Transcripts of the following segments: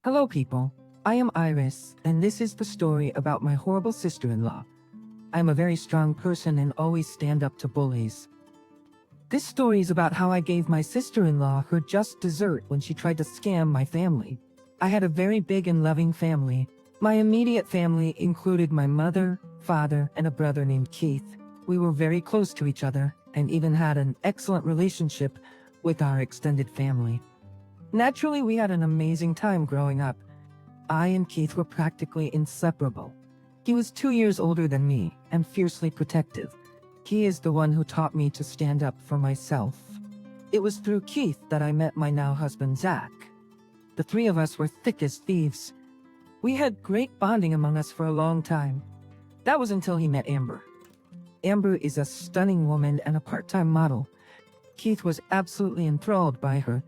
Hello, people. I am Iris, and this is the story about my horrible sister-in-law. I am a very strong person and always stand up to bullies. This story is about how I gave my sister-in-law her just dessert when she tried to scam my family. I had a very big and loving family. My immediate family included my mother, father, and a brother named Keith. We were very close to each other and even had an excellent relationship with our extended family. Naturally, we had an amazing time growing up. I and Keith were practically inseparable. He was 2 years older than me and fiercely protective. He is the one who taught me to stand up for myself. It was through Keith that I met my now husband, Zach. The three of us were thick as thieves. We had great bonding among us for a long time. That was until he met Amber. Amber is a stunning woman and a part-time model. Keith was absolutely enthralled by her.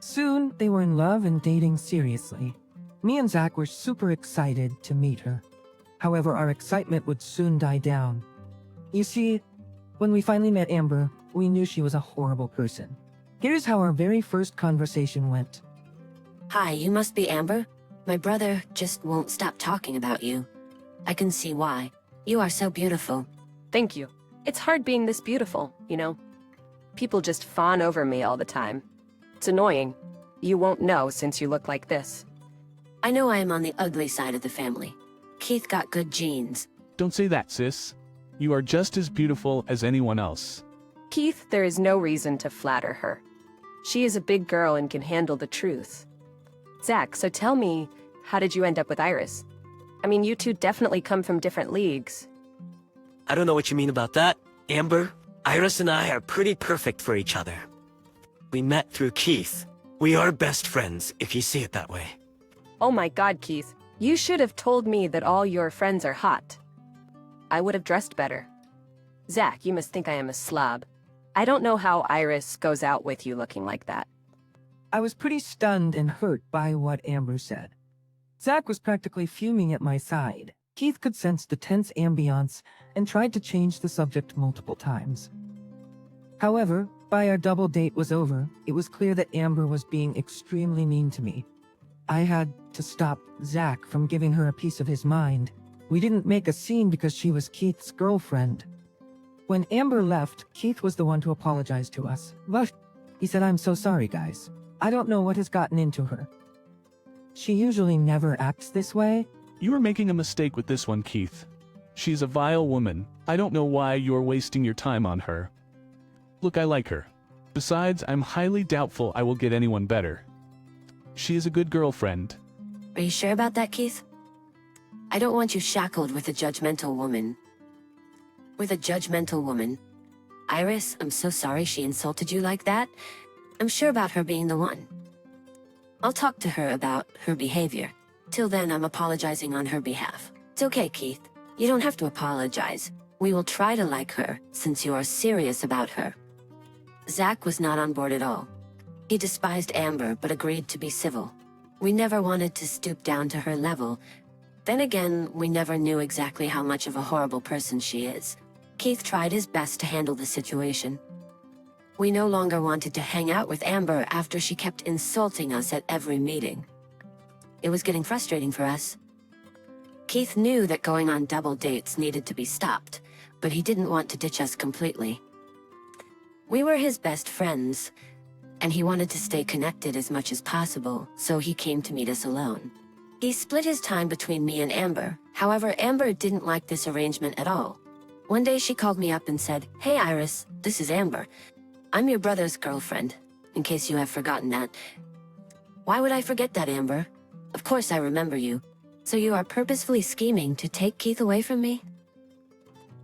Soon, they were in love and dating seriously. Me and Zach were super excited to meet her. However, our excitement would soon die down. You see, when we finally met Amber, we knew she was a horrible person. Here's how our very first conversation went. Hi, you must be Amber? My brother just won't stop talking about you. I can see why. You are so beautiful. Thank you. It's hard being this beautiful, you know? People just fawn over me all the time. It's annoying. You won't know since you look like this. I know I am on the ugly side of the family. Keith got good genes. Don't say that, sis. You are just as beautiful as anyone else. Keith, there is no reason to flatter her. She is a big girl and can handle the truth. Zach, so tell me, how did you end up with Iris? I mean, you two definitely come from different leagues. I don't know what you mean about that, Amber. Iris and I are pretty perfect for each other. We met through Keith. We are best friends, if you see it that way. Oh my God, Keith. You should have told me that all your friends are hot. I would have dressed better. Zach, you must think I am a slob. I don't know how Iris goes out with you looking like that. I was pretty stunned and hurt by what Amber said. Zach was practically fuming at my side. Keith could sense the tense ambiance and tried to change the subject multiple times. However, by our double date was over, it was clear that Amber was being extremely mean to me. I had to stop Zach from giving her a piece of his mind. We didn't make a scene because she was Keith's girlfriend. When Amber left, Keith was the one to apologize to us. But he said, "I'm so sorry, guys. I don't know what has gotten into her. She usually never acts this way." You are making a mistake with this one, Keith. She's a vile woman. I don't know why you're wasting your time on her. Look, I like her. Besides, I'm highly doubtful I will get anyone better. She is a good girlfriend. Are you sure about that, Keith? I don't want you shackled with a judgmental woman. With a judgmental woman. Iris, I'm so sorry she insulted you like that. I'm sure about her being the one. I'll talk to her about her behavior. Till then, I'm apologizing on her behalf. It's okay, Keith. You don't have to apologize. We will try to like her, since you are serious about her. Zach was not on board at all. He despised Amber, but agreed to be civil. We never wanted to stoop down to her level. Then again, we never knew exactly how much of a horrible person she is. Keith tried his best to handle the situation. We no longer wanted to hang out with Amber after she kept insulting us at every meeting. It was getting frustrating for us. Keith knew that going on double dates needed to be stopped, but he didn't want to ditch us completely. We were his best friends, and he wanted to stay connected as much as possible, so he came to meet us alone. He split his time between me and Amber. However, Amber didn't like this arrangement at all. One day she called me up and said, "Hey Iris, this is Amber. I'm your brother's girlfriend, in case you have forgotten that." Why would I forget that, Amber? Of course I remember you. So you are purposefully scheming to take Keith away from me?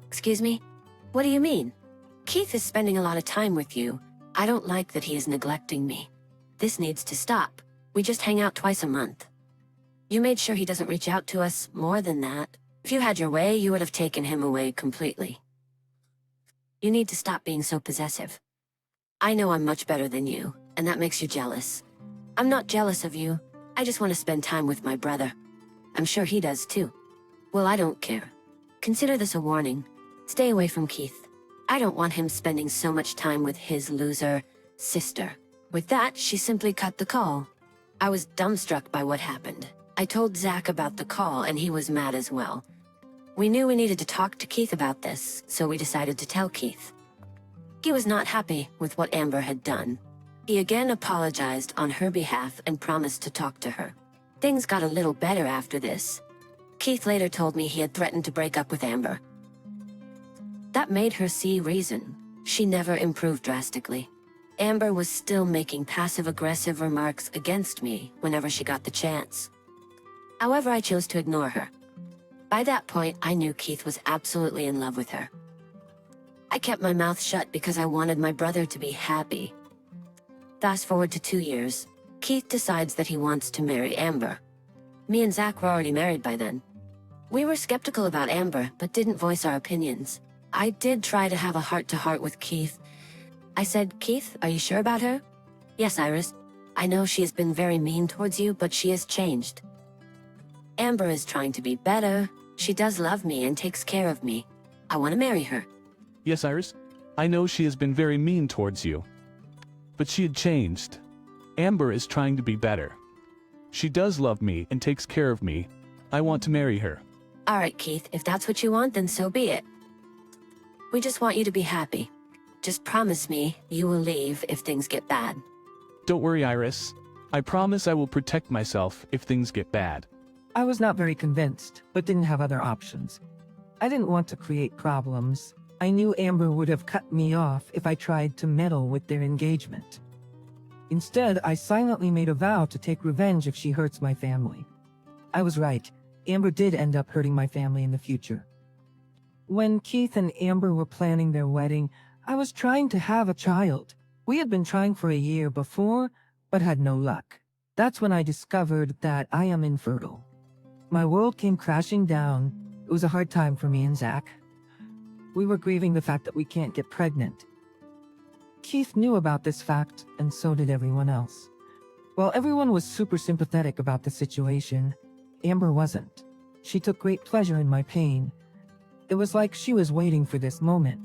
Excuse me? What do you mean? Keith is spending a lot of time with you. I don't like that he is neglecting me. This needs to stop. We just hang out twice a month. You made sure he doesn't reach out to us more than that. If you had your way, you would have taken him away completely. You need to stop being so possessive. I know I'm much better than you, and that makes you jealous. I'm not jealous of you. I just want to spend time with my brother. I'm sure he does too. Well, I don't care. Consider this a warning. Stay away from Keith. I don't want him spending so much time with his loser sister. With that, she simply cut the call. I was dumbstruck by what happened. I told Zach about the call and he was mad as well. We knew we needed to talk to Keith about this, so we decided to tell Keith. He was not happy with what Amber had done. He again apologized on her behalf and promised to talk to her. Things got a little better after this. Keith later told me he had threatened to break up with Amber. That made her see reason. She never improved drastically. Amber was still making passive-aggressive remarks against me whenever she got the chance. However, I chose to ignore her. By that point, I knew Keith was absolutely in love with her. I kept my mouth shut because I wanted my brother to be happy. Fast forward to 2 years. Keith decides that he wants to marry Amber. Me and Zach were already married by then. We were skeptical about Amber, but didn't voice our opinions. I did try to have a heart-to-heart with Keith. I said, "Keith, are you sure about her?" "Yes, Iris. I know she has been very mean towards you, but she has changed. Amber is trying to be better. She does love me and takes care of me. I want to marry her." Yes, Iris. I know she has been very mean towards you. But she had changed. Amber is trying to be better. She does love me and takes care of me. I want to marry her. All right, Keith, if that's what you want, then so be it. We just want you to be happy. Just promise me you will leave if things get bad. Don't worry, Iris. I promise I will protect myself if things get bad. I was not very convinced, but didn't have other options. I didn't want to create problems. I knew Amber would have cut me off if I tried to meddle with their engagement. Instead, I silently made a vow to take revenge if she hurts my family. I was right. Amber did end up hurting my family in the future. When Keith and Amber were planning their wedding, I was trying to have a child. We had been trying for a year before, but had no luck. That's when I discovered that I am infertile. My world came crashing down. It was a hard time for me and Zach. We were grieving the fact that we can't get pregnant. Keith knew about this fact, and so did everyone else. While everyone was super sympathetic about the situation, Amber wasn't. She took great pleasure in my pain. It was like she was waiting for this moment.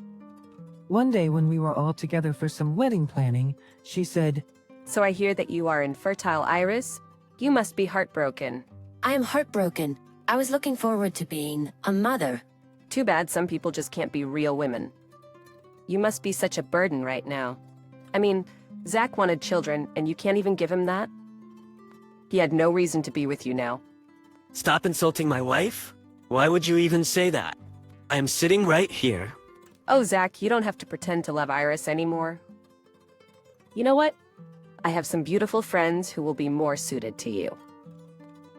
One day when we were all together for some wedding planning, she said, "So I hear that you are infertile, Iris? You must be heartbroken." I am heartbroken. I was looking forward to being a mother. Too bad some people just can't be real women. You must be such a burden right now. I mean, Zach wanted children, and you can't even give him that? He had no reason to be with you now. Stop insulting my wife? Why would you even say that? I am sitting right here. Oh, Zach, you don't have to pretend to love Iris anymore. You know what? I have some beautiful friends who will be more suited to you.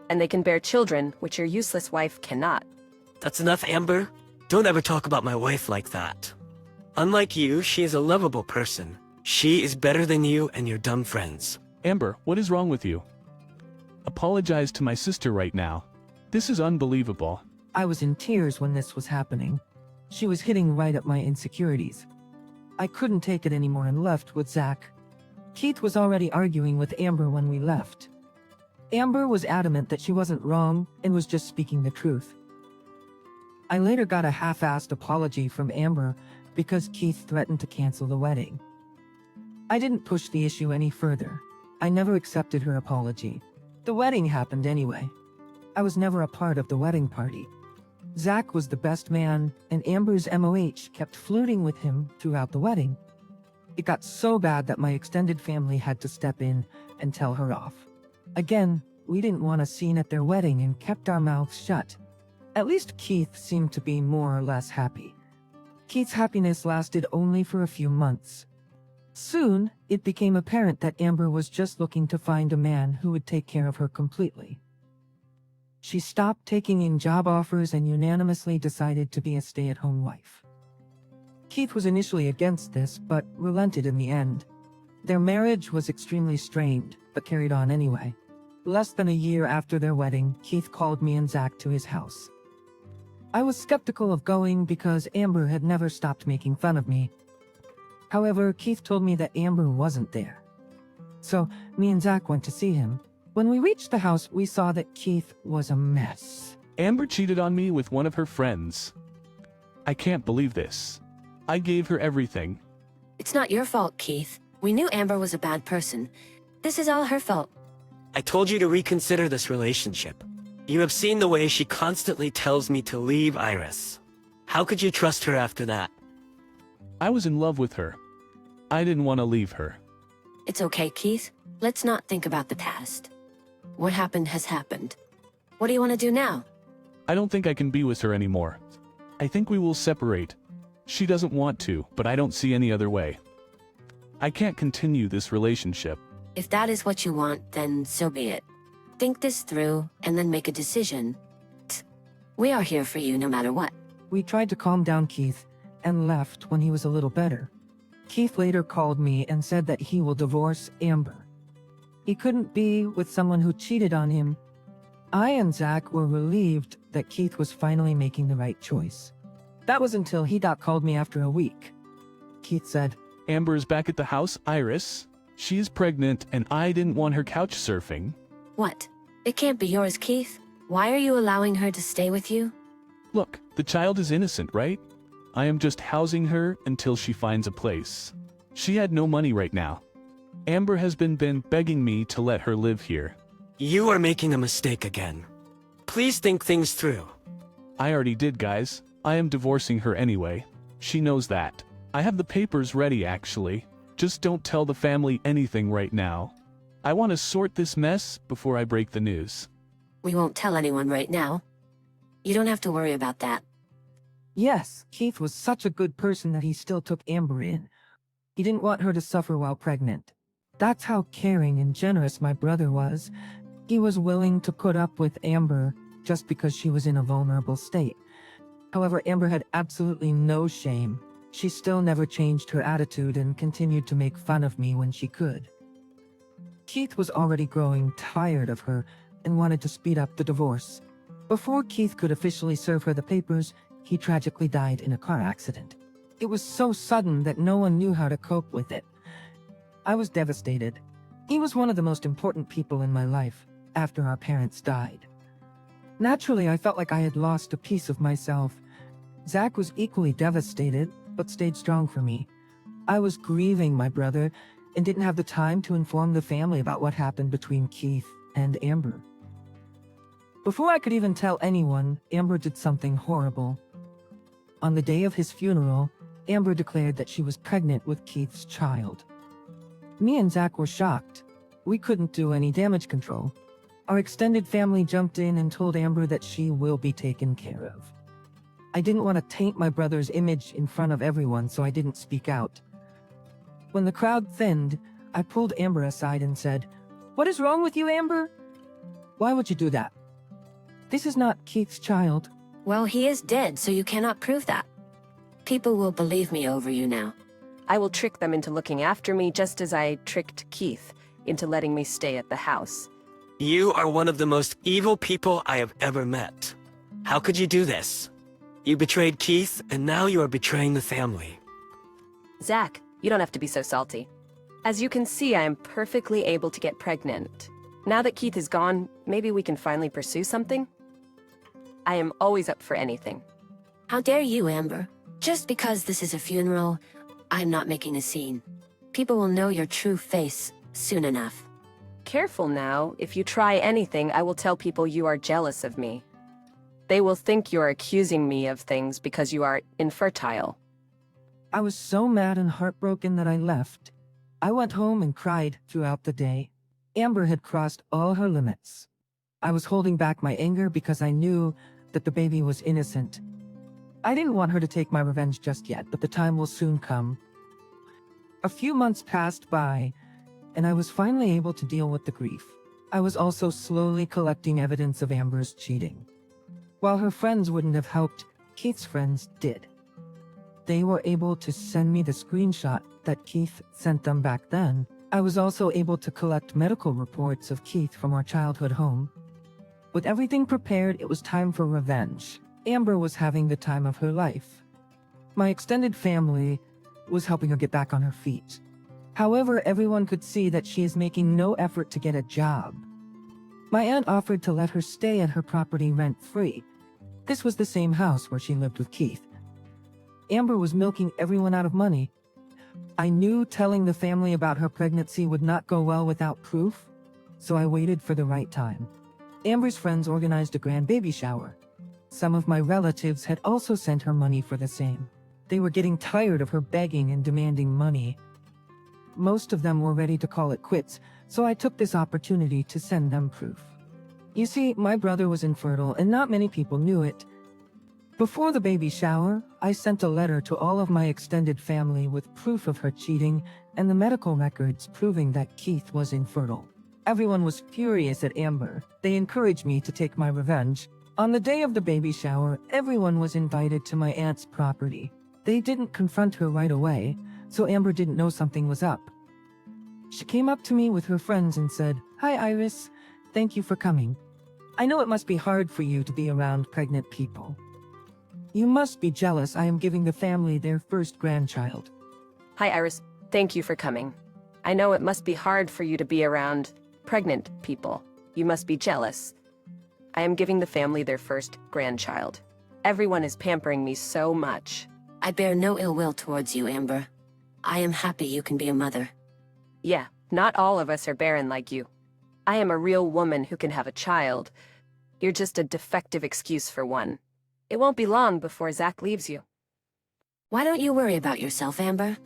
And they can bear children, which your useless wife cannot. That's enough, Amber. Don't ever talk about my wife like that. Unlike you, she is a lovable person. She is better than you and your dumb friends. Amber, what is wrong with you? Apologize to my sister right now. This is unbelievable. I was in tears when this was happening. She was hitting right at my insecurities. I couldn't take it anymore and left with Zach. Keith was already arguing with Amber when we left. Amber was adamant that she wasn't wrong and was just speaking the truth. I later got a half-assed apology from Amber because Keith threatened to cancel the wedding. I didn't push the issue any further. I never accepted her apology. The wedding happened anyway. I was never a part of the wedding party. Zach was the best man, and Amber's MOH kept flirting with him throughout the wedding. It got so bad that my extended family had to step in and tell her off. Again, we didn't want a scene at their wedding and kept our mouths shut. At least Keith seemed to be more or less happy. Keith's happiness lasted only for a few months. Soon, it became apparent that Amber was just looking to find a man who would take care of her completely. She stopped taking in job offers and unanimously decided to be a stay-at-home wife. Keith was initially against this, but relented in the end. Their marriage was extremely strained, but carried on anyway. Less than a year after their wedding, Keith called me and Zach to his house. I was skeptical of going because Amber had never stopped making fun of me. However, Keith told me that Amber wasn't there. So, me and Zach went to see him. When we reached the house, we saw that Keith was a mess. Amber cheated on me with one of her friends. I can't believe this. I gave her everything. It's not your fault, Keith. We knew Amber was a bad person. This is all her fault. I told you to reconsider this relationship. You have seen the way she constantly tells me to leave Iris. How could you trust her after that? I was in love with her. I didn't want to leave her. It's okay, Keith. Let's not think about the past. What happened has happened. What do you want to do now? I don't think I can be with her anymore. I think we will separate. She doesn't want to, but I don't see any other way. I can't continue this relationship. If that is what you want, then so be it. Think this through, and then make a decision. We are here for you no matter what. We tried to calm down Keith and left when he was a little better. Keith later called me and said that he will divorce Amber. He couldn't be with someone who cheated on him. I and Zach were relieved that Keith was finally making the right choice. That was until he called me after a week. Keith said, Amber is back at the house, Iris. She is pregnant and I didn't want her couch surfing. What? It can't be yours, Keith. Why are you allowing her to stay with you? Look, the child is innocent, right? I am just housing her until she finds a place. She had no money right now. Amber has been begging me to let her live here. You are making a mistake again. Please think things through. I already did, guys. I am divorcing her anyway. She knows that. I have the papers ready, actually. Just don't tell the family anything right now. I want to sort this mess before I break the news. We won't tell anyone right now. You don't have to worry about that. yes, Keith was such a good person that he still took Amber in. He didn't want her to suffer while pregnant. That's how caring and generous my brother was. He was willing to put up with Amber just because she was in a vulnerable state. However, Amber had absolutely no shame. She still never changed her attitude and continued to make fun of me when she could. Keith was already growing tired of her and wanted to speed up the divorce. Before Keith could officially serve her the papers, he tragically died in a car accident. It was so sudden that no one knew how to cope with it. I was devastated. He was one of the most important people in my life after our parents died. Naturally, I felt like I had lost a piece of myself. Zach was equally devastated, but stayed strong for me. I was grieving my brother and didn't have the time to inform the family about what happened between Keith and Amber. Before I could even tell anyone, Amber did something horrible. On the day of his funeral, Amber declared that she was pregnant with Keith's child. Me and Zach were shocked. We couldn't do any damage control. Our extended family jumped in and told Amber that she will be taken care of. I didn't want to taint my brother's image in front of everyone, so I didn't speak out. When the crowd thinned, I pulled Amber aside and said, "What is wrong with you, Amber? Why would you do that? This is not Keith's child." Well, he is dead, so you cannot prove that. People will believe me over you now. I will trick them into looking after me just as I tricked Keith into letting me stay at the house. You are one of the most evil people I have ever met. How could you do this? You betrayed Keith, and now you are betraying the family. Zach, you don't have to be so salty. As you can see, I am perfectly able to get pregnant. Now that Keith is gone, maybe we can finally pursue something? I am always up for anything. How dare you, Amber? Just because this is a funeral, I'm not making a scene. People will know your true face soon enough. Careful now. If you try anything, I will tell people you are jealous of me. They will think you are accusing me of things because you are infertile. I was so mad and heartbroken that I left. I went home and cried throughout the day. Amber had crossed all her limits. I was holding back my anger because I knew that the baby was innocent. I didn't want her to take my revenge just yet, but the time will soon come. A few months passed by, and I was finally able to deal with the grief. I was also slowly collecting evidence of Amber's cheating. While her friends wouldn't have helped, Keith's friends did. They were able to send me the screenshot that Keith sent them back then. I was also able to collect medical reports of Keith from our childhood home. With everything prepared, it was time for revenge. Amber was having the time of her life. My extended family was helping her get back on her feet. However, everyone could see that she is making no effort to get a job. My aunt offered to let her stay at her property rent-free. This was the same house where she lived with Keith. Amber was milking everyone out of money. I knew telling the family about her pregnancy would not go well without proof, so I waited for the right time. Amber's friends organized a grand baby shower. Some of my relatives had also sent her money for the same. They were getting tired of her begging and demanding money. Most of them were ready to call it quits, so I took this opportunity to send them proof. You see, my brother was infertile and not many people knew it. Before the baby shower, I sent a letter to all of my extended family with proof of her cheating and the medical records proving that Keith was infertile. Everyone was furious at Amber. They encouraged me to take my revenge. On the day of the baby shower, everyone was invited to my aunt's property. They didn't confront her right away, so Amber didn't know something was up. She came up to me with her friends and said, "Hi Iris, thank you for coming. I know it must be hard for you to be around pregnant people. You must be jealous I am giving the family their first grandchild." Hi, Iris. Thank you for coming. I know it must be hard for you to be around pregnant people. You must be jealous. I am giving the family their first grandchild. Everyone is pampering me so much. I bear no ill will towards you, Amber. I am happy you can be a mother. Yeah, not all of us are barren like you. I am a real woman who can have a child. You're just a defective excuse for one. It won't be long before Zach leaves you. Why don't you worry about yourself, Amber?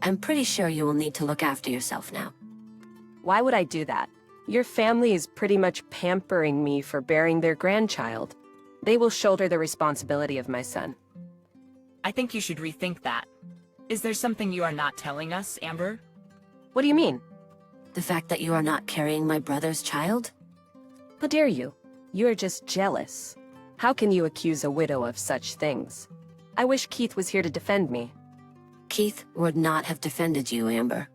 I'm pretty sure you will need to look after yourself now. Why would I do that? Your family is pretty much pampering me for bearing their grandchild. They will shoulder the responsibility of my son. I think you should rethink that. Is there something you are not telling us, Amber? What do you mean? The fact that you are not carrying my brother's child? How dare you? You are just jealous. How can you accuse a widow of such things? I wish Keith was here to defend me. Keith would not have defended you, Amber.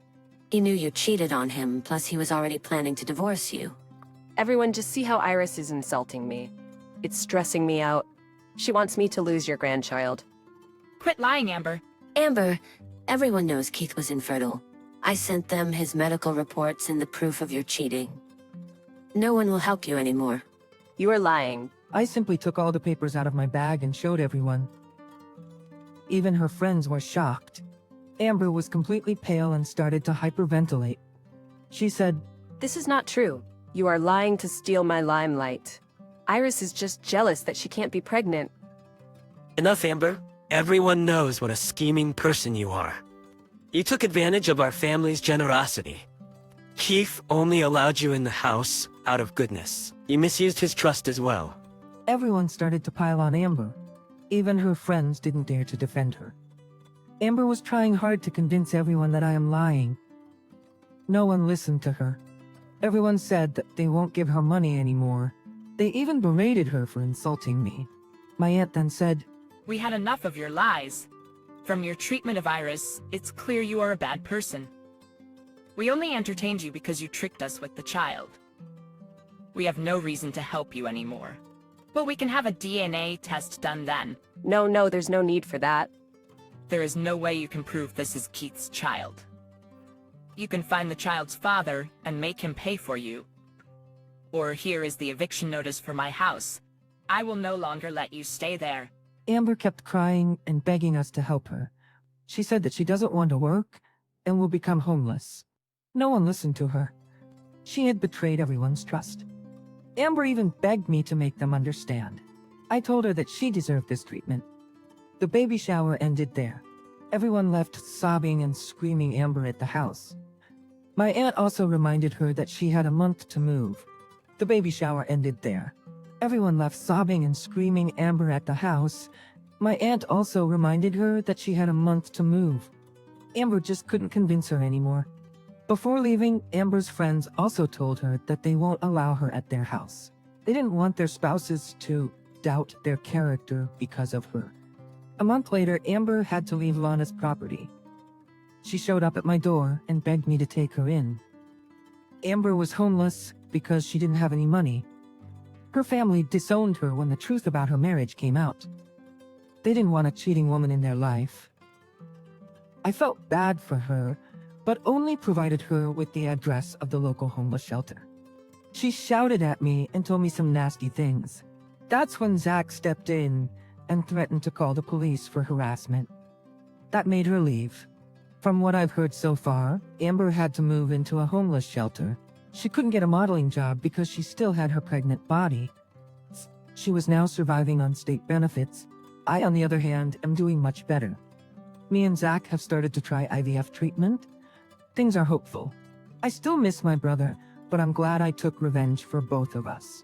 He knew you cheated on him, plus he was already planning to divorce you. Everyone, just see how Iris is insulting me. It's stressing me out. She wants me to lose your grandchild. Quit lying, Amber. Amber, everyone knows Keith was infertile. I sent them his medical reports and the proof of your cheating. No one will help you anymore. You are lying. I simply took all the papers out of my bag and showed everyone. Even her friends were shocked. Amber was completely pale and started to hyperventilate. She said, This is not true. You are lying to steal my limelight. Iris is just jealous that she can't be pregnant. Enough, Amber. Everyone knows what a scheming person you are. You took advantage of our family's generosity. Keith only allowed you in the house out of goodness. You misused his trust as well. Everyone started to pile on Amber. Even her friends didn't dare to defend her. Amber was trying hard to convince everyone that I am lying. No one listened to her. Everyone said that they won't give her money anymore. They even berated her for insulting me. My aunt then said, We had enough of your lies. From your treatment of Iris, it's clear you are a bad person. We only entertained you because you tricked us with the child. We have no reason to help you anymore. But we can have a DNA test done then. No, there's no need for that. There is no way you can prove this is Keith's child. You can find the child's father and make him pay for you. Or here is the eviction notice for my house. I will no longer let you stay there. Amber kept crying and begging us to help her. She said that she doesn't want to work and will become homeless. No one listened to her. She had betrayed everyone's trust. Amber even begged me to make them understand. I told her that she deserved this treatment. The baby shower ended there. Everyone left sobbing and screaming Amber at the house. My aunt also reminded her that she had a month to move. The baby shower ended there. Everyone left sobbing and screaming Amber at the house. My aunt also reminded her that she had a month to move. Amber just couldn't convince her anymore. Before leaving, Amber's friends also told her that they won't allow her at their house. They didn't want their spouses to doubt their character because of her. A month later, Amber had to leave Lana's property. She showed up at my door and begged me to take her in. Amber was homeless because she didn't have any money. Her family disowned her when the truth about her marriage came out. They didn't want a cheating woman in their life. I felt bad for her, but only provided her with the address of the local homeless shelter. She shouted at me and told me some nasty things. That's when Zach stepped in and threatened to call the police for harassment. That made her leave. From what I've heard so far, Amber had to move into a homeless shelter. She couldn't get a modeling job because she still had her pregnant body. She was now surviving on state benefits. I, on the other hand, am doing much better. Me and Zach have started to try IVF treatment. Things are hopeful. I still miss my brother, but I'm glad I took revenge for both of us.